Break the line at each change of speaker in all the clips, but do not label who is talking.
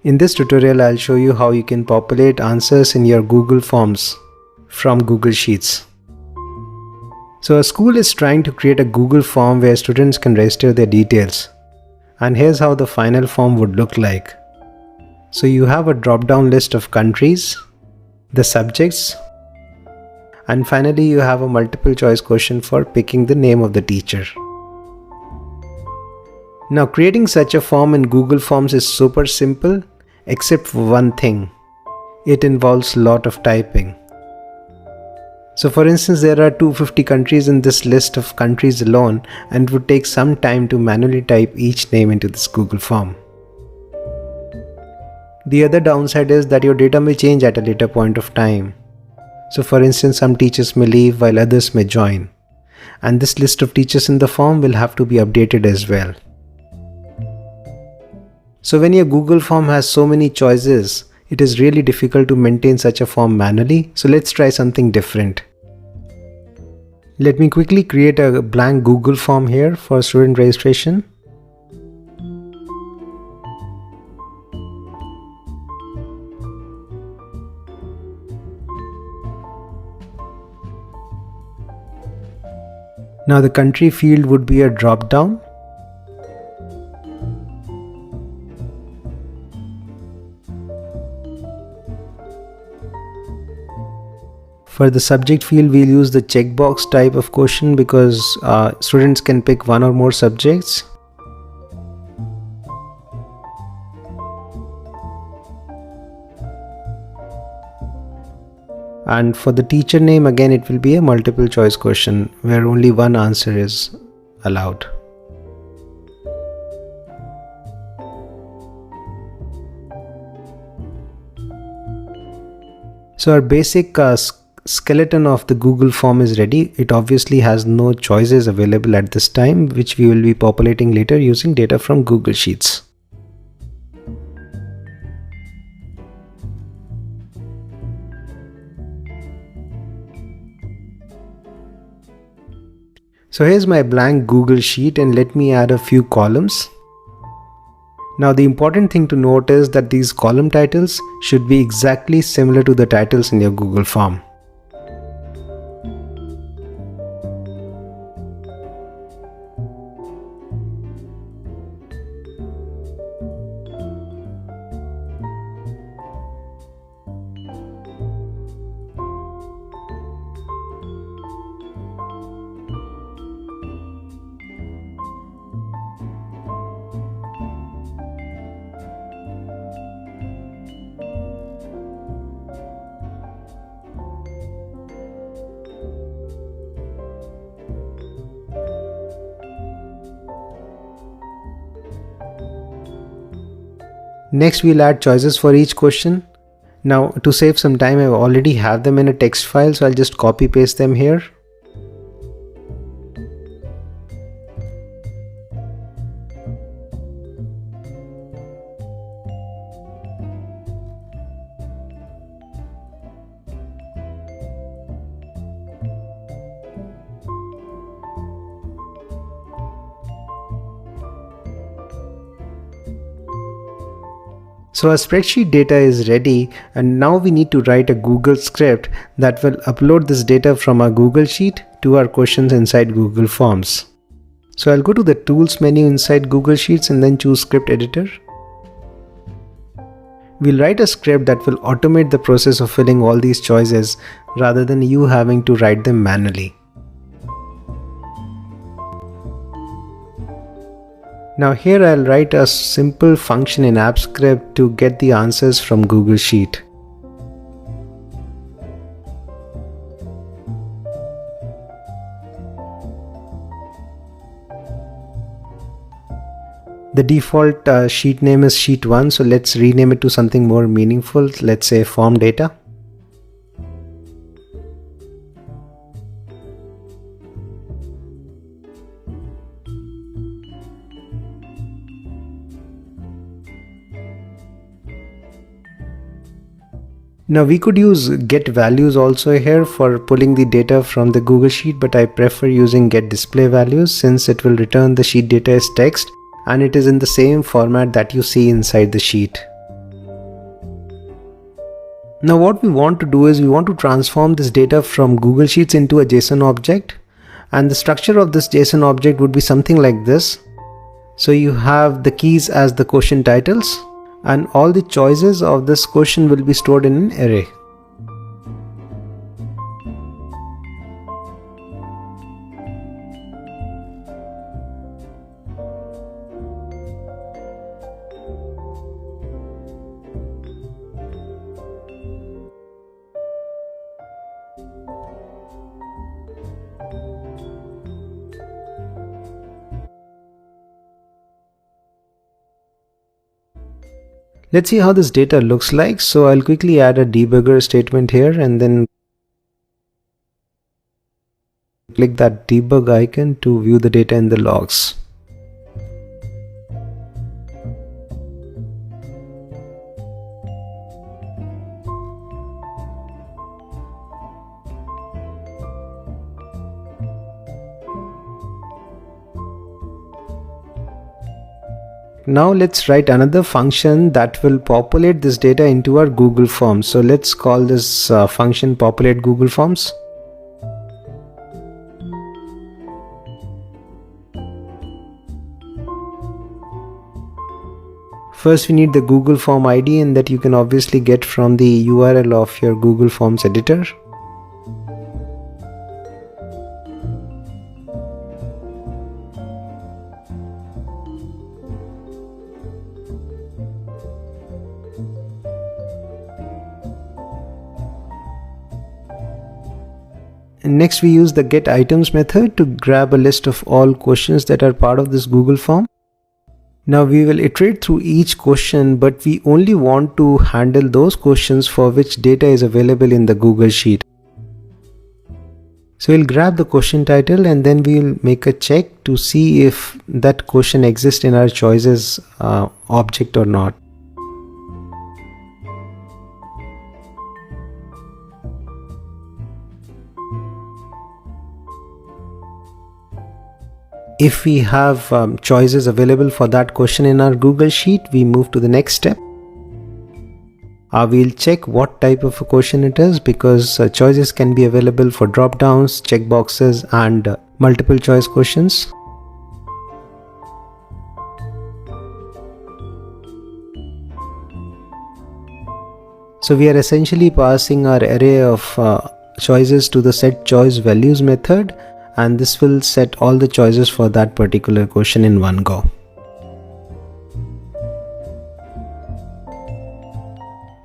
In this tutorial, I'll show you how you can populate answers in your Google Forms from Google Sheets. So a school is trying to create a Google form where students can register their details. And here's how the final form would look like. So you have a drop-down list of countries, the subjects, and finally you have a multiple choice question for picking the name of the teacher. Now creating such a form in Google Forms is super simple, except for one thing. It involves a lot of typing. So for instance, there are 250 countries in this list of countries alone, and it would take some time to manually type each name into this Google form. The other downside is that your data may change at a later point of time. So for instance, some teachers may leave while others may join. And this list of teachers in the form will have to be updated as well. So when your Google form has so many choices, it is really difficult to maintain such a form manually. So let's try something different. Let me quickly create a blank Google form here for student registration. Now the country field would be a drop down. For the subject field, we'll use the checkbox type of question because students can pick one or more subjects. And for the teacher name, again it will be a multiple choice question where only one answer is allowed. So our basic skeleton of the Google form is ready. It obviously has no choices available at this time, which we will be populating later using data from Google Sheets. So here's my blank Google Sheet, and let me add a few columns. Now the important thing to note is that these column titles should be exactly similar to the titles in your Google form. Next, we'll add choices for each question. Now to save some time, I already have them in a text file, so I'll just copy paste them here. So our spreadsheet data is ready, and now we need to write a Google script that will upload this data from our Google Sheet to our questions inside Google Forms. So I'll go to the Tools menu inside Google Sheets and then choose Script Editor. We'll write a script that will automate the process of filling all these choices rather than you having to write them manually. Now here I'll write a simple function in AppScript to get the answers from Google Sheet. The default sheet name is Sheet 1, so let's rename it to something more meaningful. Let's say Form Data. Now we could use get values also here for pulling the data from the Google Sheet, but I prefer using get display values since it will return the sheet data as text and it is in the same format that you see inside the sheet. Now what we want to do is we want to transform this data from Google Sheets into a JSON object, and the structure of this JSON object would be something like this. So you have the keys as the question titles, and all the choices of this question will be stored in an array. Let's see how this data looks like. So I'll quickly add a debugger statement here and then click that debug icon to view the data in the logs. Now let's write another function that will populate this data into our Google Forms. So let's call this function populate Google Forms. First we need the Google Form ID, and that you can obviously get from the URL of your Google Forms editor. And next we use the get items method to grab a list of all questions that are part of this Google form. Now we will iterate through each question, but we only want to handle those questions for which data is available in the Google Sheet. So we'll grab the question title and then we'll make a check to see if that question exists in our choices object or not. If we have choices available for that question in our Google Sheet, we move to the next step. We'll check what type of a question it is, because choices can be available for drop downs, checkboxes and multiple choice questions. So we are essentially passing our array of choices to the set choice values method, and this will set all the choices for that particular question in one go.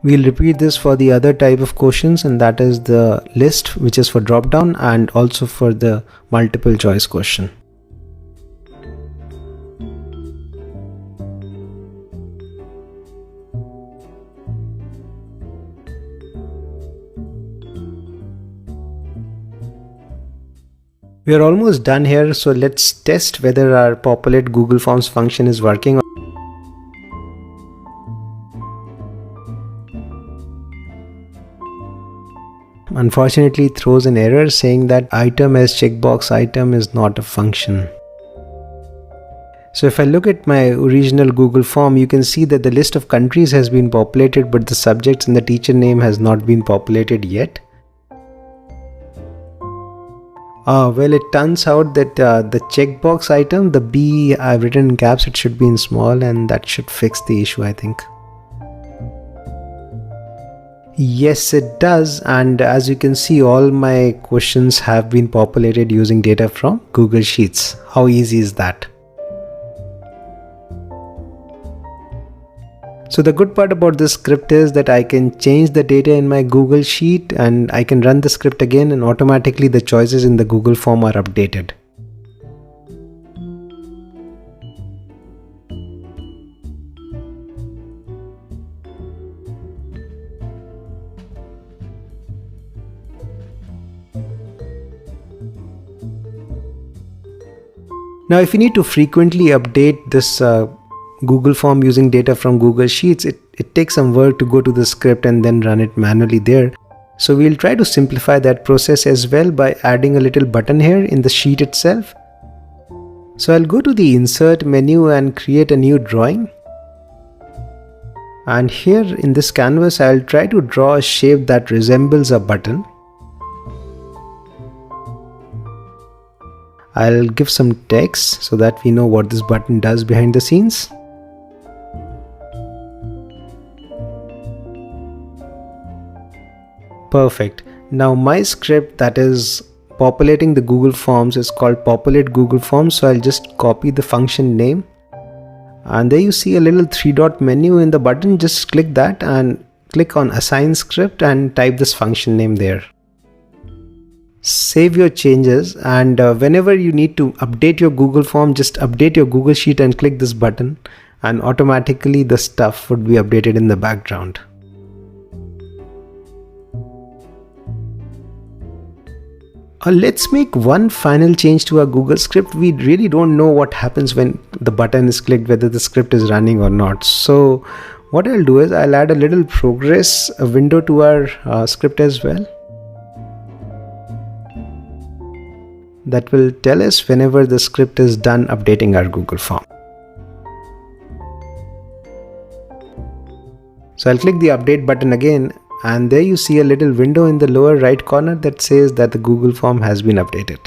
We'll repeat this for the other type of questions, and that is the list, which is for drop down, and also for the multiple choice question. We are almost done here, so let's test whether our populate Google Forms function is working. Unfortunately, it throws an error saying that item as checkbox item is not a function. So if I look at my original Google form, you can see that the list of countries has been populated, but the subjects and the teacher name has not been populated yet. Well, it turns out that the checkbox item, the B I've written in caps, it should be in small, and that should fix the issue, I think. Yes, it does, and as you can see, all my questions have been populated using data from Google Sheets. How easy is that? So the good part about this script is that I can change the data in my Google Sheet, and I can run the script again, and automatically the choices in the Google form are updated. Now if you need to frequently update this Google form using data from Google Sheets, it takes some work to go to the script and then run it manually there. So we'll try to simplify that process as well by adding a little button here in the sheet itself. So I'll go to the insert menu and create a new drawing. And here in this canvas, I'll try to draw a shape that resembles a button. I'll give some text so that we know what this button does behind the scenes. Perfect. Now my script that is populating the Google Forms is called populate Google Forms. So I'll just copy the function name. And there you see a little 3-dot menu in the button. Just click that and click on assign script and type this function name there. Save your changes, and whenever you need to update your Google form, just update your Google Sheet and click this button, and automatically the stuff would be updated in the background. Let's make one final change to our Google script. We really don't know what happens when the button is clicked, whether the script is running or not. So what I'll do is I'll add a little progress window to our script as well. That will tell us whenever the script is done updating our Google form. So I'll click the update button again, and there you see a little window in the lower right corner that says that the Google form has been updated.